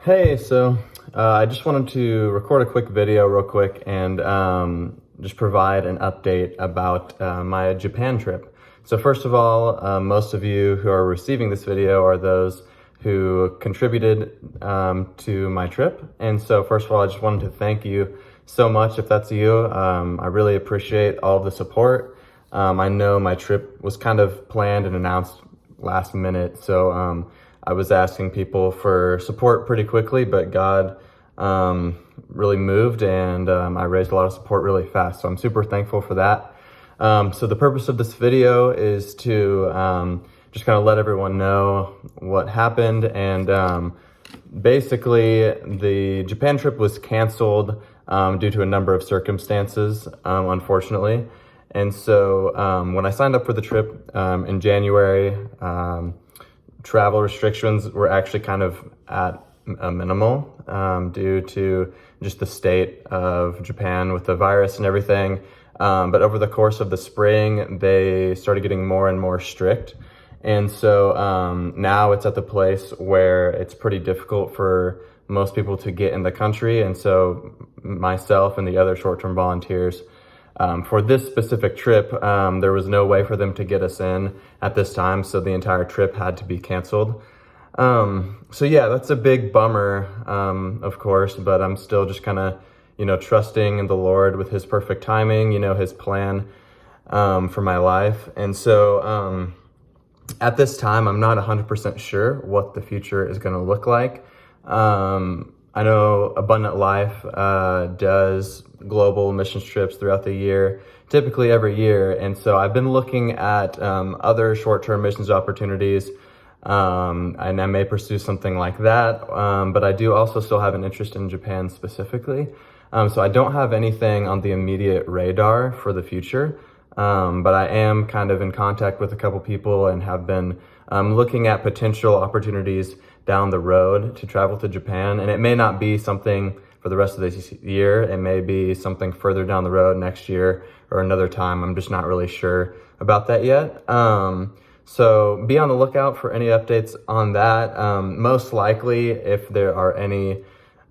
Hey, I just wanted to record a quick video real quick and just provide an update about my Japan trip. So first of all, most of you who are receiving this video are those who contributed to my trip. And so first of all, I just wanted to thank you so much if that's you. I really appreciate all of the support. I know my trip was kind of planned and announced last minute, so I was asking people for support pretty quickly, but God really moved and I raised a lot of support really fast. So I'm super thankful for that. So the purpose of this video is to just kind of let everyone know what happened. And basically the Japan trip was canceled due to a number of circumstances, unfortunately. And so when I signed up for the trip in January, travel restrictions were actually kind of at a minimal due to just the state of Japan with the virus and everything. But over the course of the spring, they started getting more and more strict. And so now it's at the place where it's pretty difficult for most people to get in the country. And so myself and the other short-term volunteers for this specific trip, there was no way for them to get us in at this time, so the entire trip had to be canceled. So yeah, that's a big bummer, of course, but I'm still just kind of, trusting in the Lord with his perfect timing, his plan for my life. And so at this time, I'm not 100% sure what the future is going to look like. I know Abundant Life does global missions trips throughout the year, typically every year. And so I've been looking at other short-term missions opportunities, and I may pursue something like that. But I do also still have an interest in Japan specifically. So I don't have anything on the immediate radar for the future, but I am kind of in contact with a couple people and have been looking at potential opportunities down the road to travel to Japan. And it may not be something for the rest of this year. It may be something further down the road next year or another time. I'm just not really sure about that yet. So be on the lookout for any updates on that. Most likely, if there are any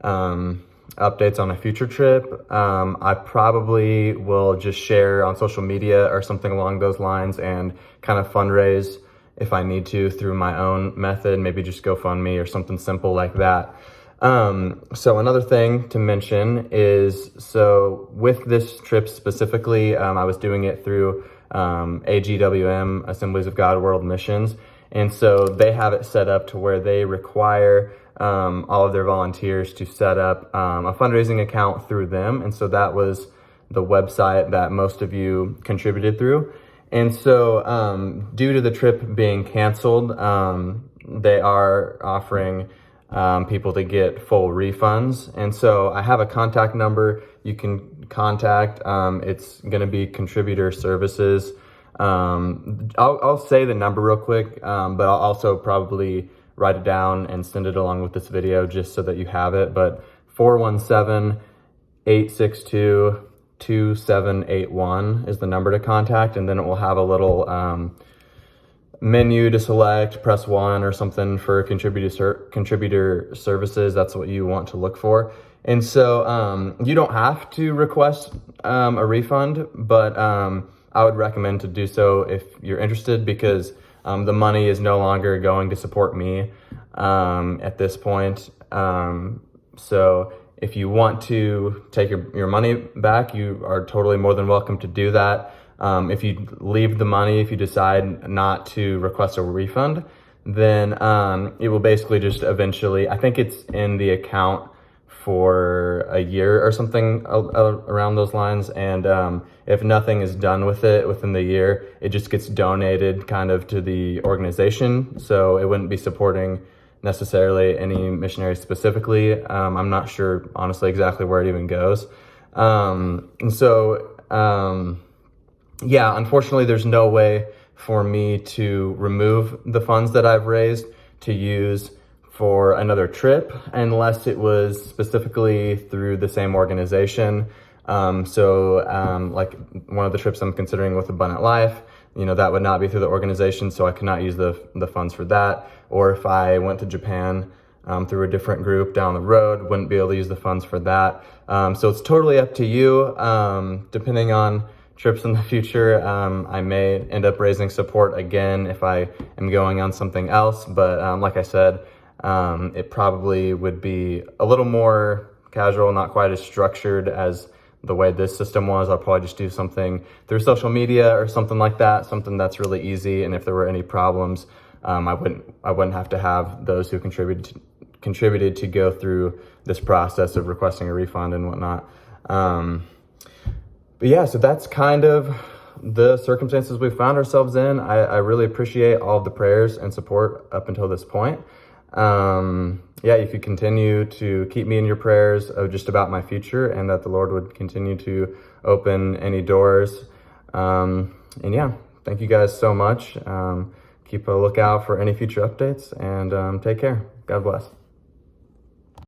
updates on a future trip, I probably will just share on social media or something along those lines and kind of fundraise if I need to through my own method, maybe just GoFundMe or something simple like that. So another thing to mention is, so with this trip specifically, I was doing it through AGWM, Assemblies of God World Missions. And so they have it set up to where they require all of their volunteers to set up a fundraising account through them. And so that was the website that most of you contributed through. And so due to the trip being canceled, they are offering people to get full refunds. And so I have a contact number you can contact. It's going to be Contributor Services. I'll say the number real quick, but I'll also probably write it down and send it along with this video just so that you have it. But 417-862-2781 is the number to contact, and then it will have a little menu to select, press 1 or something for contributor services. That's what you want to look for. And so you don't have to request a refund, but I would recommend to do so if you're interested, because the money is no longer going to support me at this point. So if you want to take your money back, you are totally more than welcome to do that. If you leave the money, if you decide not to request a refund, then it will basically just eventually, I think it's in the account for a year or something around those lines. And if nothing is done with it within the year, it just gets donated kind of to the organization. So it wouldn't be supporting necessarily any missionaries specifically. I'm not sure, honestly, exactly where it even goes. Yeah, unfortunately, there's no way for me to remove the funds that I've raised to use for another trip unless it was specifically through the same organization. Like one of the trips I'm considering with Abundant Life, that would not be through the organization, so I cannot use the funds for that. Or if I went to Japan through a different group down the road. Wouldn't be able to use the funds for that. So it's totally up to you. Depending on trips in the future, I may end up raising support again if I am going on something else. But like I said, it probably would be a little more casual, not quite as structured as the way this system was. I'll probably just do something through social media or something like that, something that's really easy. And if there were any problems, I wouldn't have to have those who contributed to go through this process of requesting a refund and whatnot. But yeah, so that's kind of the circumstances we found ourselves in. I really appreciate all of the prayers and support up until this point. Yeah, if you continue to keep me in your prayers of just about my future, and that the Lord would continue to open any doors. And yeah, thank you guys so much. Keep a lookout for any future updates, and take care. God bless.